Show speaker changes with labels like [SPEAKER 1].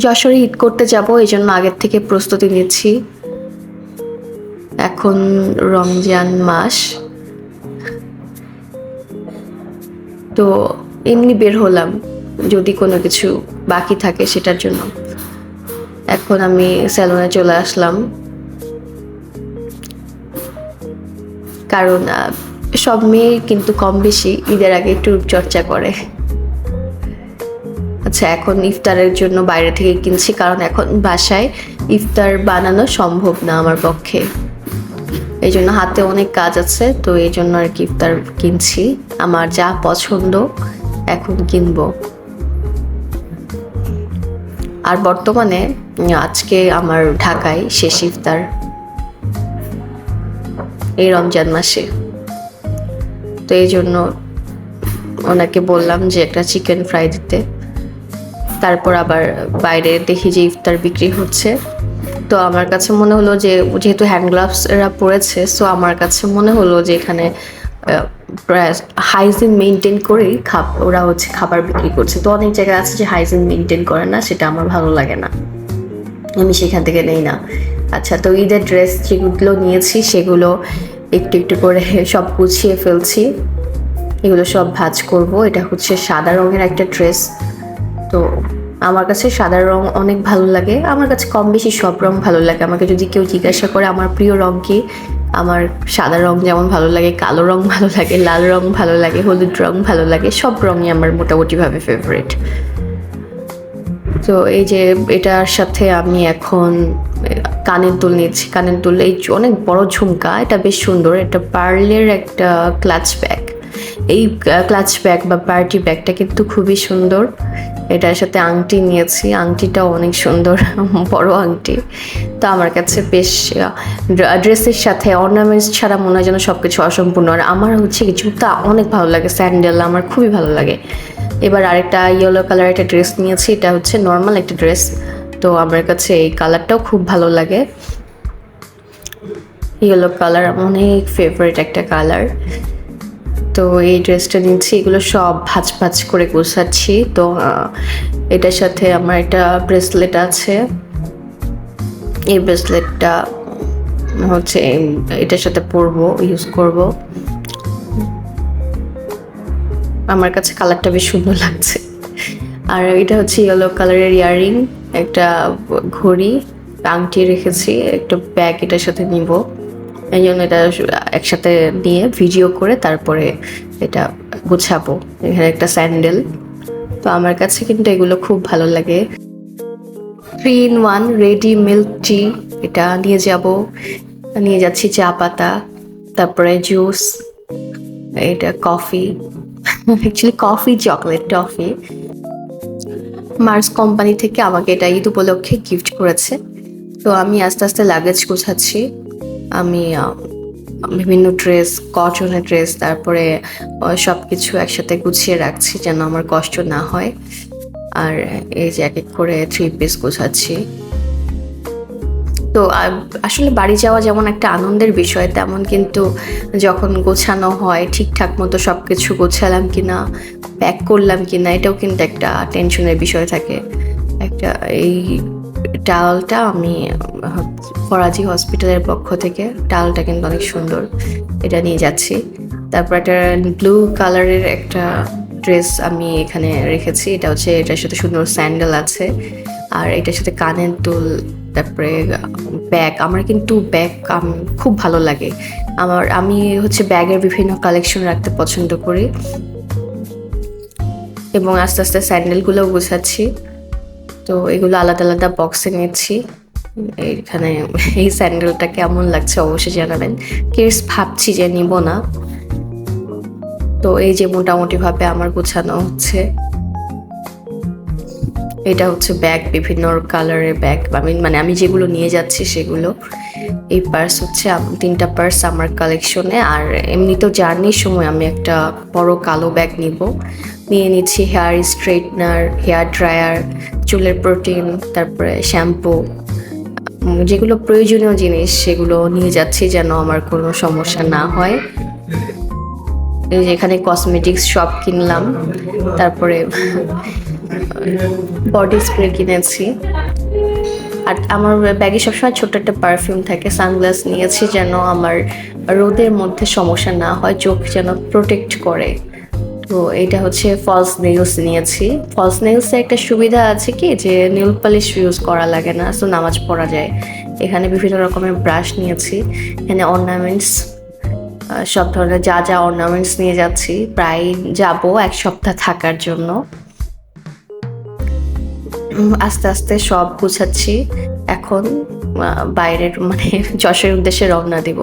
[SPEAKER 1] যশোরে ঈদ করতে যাব, এই জন্য আগের থেকে প্রস্তুতি নিচ্ছি। এখন রমজান মাস, তো এমনি বের হলাম যদি কোনো কিছু বাকি থাকে সেটার জন্য। এখন আমি স্যালনে চলে আসলাম, কারণ সব মেয়ে কিন্তু কম বেশি ঈদের আগে একটু রূপচর্চা করে। আচ্ছা, এখন ইফতারের জন্য বাইরে থেকে কিনছি, কারণ এখন বাসায় ইফতার বানানো সম্ভব না আমার পক্ষে। এই জন্য হাতে অনেক কাজ আছে, তো এই জন্য আর কি ইফতার কিনছি। আমার যা পছন্দ এখন কিনবো। আর বর্তমানে আজকে আমার ঢাকায় শেষ ইফতার এই রমজান মাসে, তো এই জন্য ওনাকে বললাম যে একটা চিকেন ফ্রাই দিতে। তারপর আবার বাইরে দেখি যে ইফতার বিক্রি হচ্ছে, তো আমার কাছে মনে হলো যে যেহেতু হ্যান্ড গ্লাভস এরা পরেছে, সো আমার কাছে মনে হলো যে এখানে হাইজিন মেনটেন করেই ওরা হচ্ছে খাবার বিক্রি করছে। তো অনেক জায়গায় আছে যে হাইজিন মেনটেন করে না, সেটা আমার ভালো লাগে না, আমি সেখান থেকে নেই না। আচ্ছা, তো ঈদের ড্রেস যেগুলো নিয়েছি সেগুলো একটু একটু করে সব গুছিয়ে ফেলছি। এগুলো সব ভাঁজ করব। এটা হচ্ছে সাদা রঙের একটা ড্রেস। তো আমার কাছে সাদা রং অনেক ভালো লাগে, আমার কাছে কম বেশি সব রং ভালো লাগে। আমাকে যদি কেউ জিজ্ঞাসা করে আমার প্রিয় রং কি, আমার সাদা রং যেমন ভালো লাগে, কালো রং ভালো লাগে, লাল রং ভালো লাগে, হলুদ রং ভালো লাগে, সব রঙই আমার মোটামুটিভাবে ফেভারিট। তো এই যে এটার সাথে আমি এখন কানের দুল নিচ্ছি। কানের দুল এই অনেক বড় ঝুমকা, এটা বেশ সুন্দর। এটা পার্লের একটা ক্লাচ ব্যাগ। এই ক্লাচ ব্যাগ বা পার্টি ব্যাগটা কিন্তু খুবই সুন্দর। এটার সাথে আংটি নিয়েছি, আংটিটাও অনেক সুন্দর, বড় আংটি। তো আমার কাছে বেশ ড্রেসের সাথে অর্নামেন্টস ছাড়া মনে হয় যেন সব কিছু অসম্পূর্ণ। আর আমার হচ্ছে জুতা অনেক ভালো লাগে, স্যান্ডেল আমার খুবই ভালো লাগে। এবার আরেকটা ইয়েলো কালার একটা ড্রেস নিয়েছি, এটা হচ্ছে নর্মাল একটা ড্রেস, তো আমার কাছে এই কালারটাও খুব ভালো লাগে। ইয়েলো কালার অনেক ফেভারিট একটা কালার। তো এই ড্রেসটা নিচ্ছি, এগুলো সব ভাঁজ ভাঁজ করে গোছাচ্ছি। তো এটার সাথে আমার একটা ব্রেসলেট আছে, এই ব্রেসলেটটা হচ্ছে এটার সাথে পরবো, ইউজ করব। আমার কাছে কালারটা বেশ সুন্দর লাগছে। আর এটা হচ্ছে ইয়েলো কালারের ইয়াররিং, একটা ঘড়ি, আংটি রেখেছি, একটা ব্যাগ এটার সাথে নিব। এই জন্য এটা একসাথে নিয়ে ভিডিও করে তারপরে এটা গুছাবো। এখানে একটা স্যান্ডেল। তো আমার কাছে কিন্তু এগুলো খুব ভালো লাগে। 3 in 1 রেডি মিল্ক টি, এটা নিয়ে যাব। নিয়ে যাচ্ছি চা পাতা, তারপরে জুস, এটা coffee, actually coffee chocolate toffee. Mars company থেকে আমাকে এটা ঈদ উপলক্ষে গিফট করেছে। তো আমি আস্তে আস্তে লাগেজ গোছাচ্ছি। আমি বিভিন্ন ড্রেস, কটনের ড্রেস, তারপরে সব কিছু একসাথে গুছিয়ে রাখছি যেন আমার কষ্ট না হয়। আর এই যে এক এক করে 3 পিস গোছাচ্ছি। তো আসলে বাড়ি যাওয়া যেমন একটা আনন্দের বিষয়, তেমন কিন্তু যখন গোছানো হয় ঠিকঠাক মতো সব কিছু গোছালাম কিনা, প্যাক করলাম কিনা, এটাও কিন্তু একটা টেনশনের বিষয় থাকে। একটা এই টাওয়ালটা আমি ফরাজি হসপিটালের পক্ষ থেকে, টাওয়ালটা কিন্তু অনেক সুন্দর, এটা নিয়ে যাচ্ছি। তারপর একটা ব্লু কালারের একটা ড্রেস আমি এখানে রেখেছি, এটা হচ্ছে এটার সাথে সুন্দর স্যান্ডেল আছে, আর এটার সাথে কানের দুল, তারপরে ব্যাগ। আমার কিন্তু ব্যাগ খুব ভালো লাগে। আমি হচ্ছে ব্যাগের বিভিন্ন কালেকশন রাখতে পছন্দ করি, এবং আস্তে আস্তে স্যান্ডেলগুলোও গোছাচ্ছি। তো এগুলো আলাদা আলাদা বক্সে নিচ্ছি। এইখানে এই স্যান্ডেলটা কেমন লাগছে অবশ্যই জানাবেন। কেস ভাবছি যে নিব না। তো এই যে মোটামুটিভাবে আমার গোছানো হচ্ছে। এটা হচ্ছে ব্যাগ, বিভিন্ন কালারের ব্যাগ, মানে আমি যেগুলো নিয়ে যাচ্ছি সেগুলো। এই পার্স হচ্ছে 3টা পার্স আমার কালেকশনে। আর এমনিতেও জার্নির সময় আমি একটা বড় কালো ব্যাগ নিয়ে নিচ্ছি হেয়ার স্ট্রেটনার, হেয়ার ড্রায়ার, চুলের প্রোটিন, তারপরে শ্যাম্পু, যেগুলো প্রয়োজনীয় জিনিস সেগুলো নিয়ে যাচ্ছি যেন আমার কোনো সমস্যা না হয়। এই যে এখানে কসমেটিক্স সব কিনলাম। তারপরে বডি স্প্রে কিনেছি। আর আমার ব্যাগে সবসময় ছোট্ট একটা পারফিউম থাকে। সানগ্লাস নিয়েছি যেন আমার রোদের মধ্যে সমস্যা না হয়, চোখ যেন প্রোটেক্ট করে। তো এটা হচ্ছে ফলস নেইলস নিয়েছি। ফলস নেইলসে একটা সুবিধা আছে কি যে নেল পালিশ ইউজ করা লাগে না, সো নামাজ পড়া যায়। এখানে বিভিন্ন রকমের ব্রাশ নিয়েছি, এখানে অর্নামেন্টস, সব ধরনের যা যা অর্নামেন্টস নিয়ে যাচ্ছি। প্রায় যাব 1 সপ্তাহ থাকার জন্য। আস্তে আস্তে সব গুছাচ্ছি এখন। বাইরের মানে যশোরের উদ্দেশ্যে রওনা দিব।